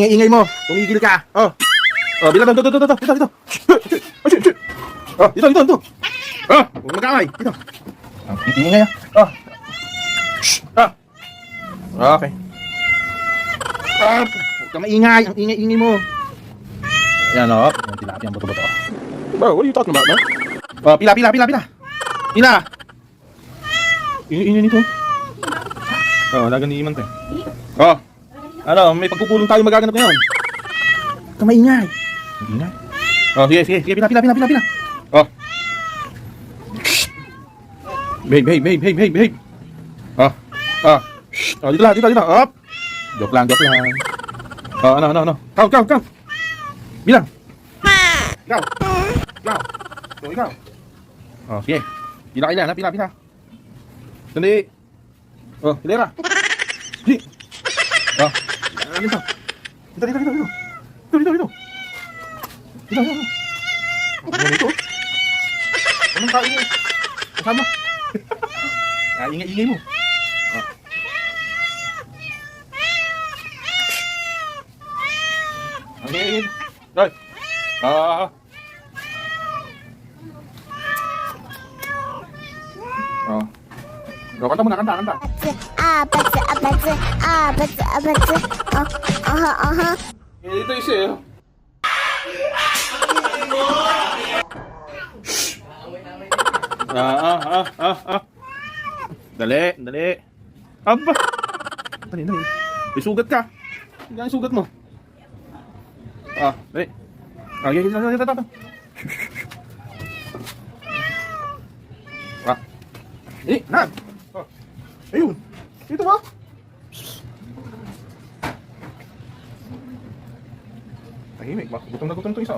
ingay-ingay mo. Tumigil ka. Oh. Oh, bilang dito. Dito. Oh, dito. Oh, huwag mag-away. Dito. Ang ingay ah. Oh. Ah. Okay. Ah, huwag ka maingay. Ang ingay-ingay mo. Yan o. Yung tilapia ang bato-bato. Bro, what are you talking about, man? Oh, pila. Pila. Ingay nito. Oh, naganiman tayo. Oh. Ano, may pagpupulong tayo magaganap ngayon. Huwag ka maingay. Ingay. Oh, sige. Pila. Oh. Babe. Oh. Oh, dito lang. Up. Joke lang. Oh, ano. Count. Bilang. Ikaw. So, ikaw. Oh, sige. Pila. Sandi. Oh, hilera. Sige. Oh. Ano ito? Dito. Ano ito? Anong kain mo? Kasama. Ingay mo. Oh. Angin. Hoy. Oh. Kanta muna. Ito isa eh. Dali. Aba. Dali. May sugat ka. Hindi ang sugat mo. Dali. Ito. Na. Ayun. Dito ba? Tahimik ba? Gutom na gutom to isa.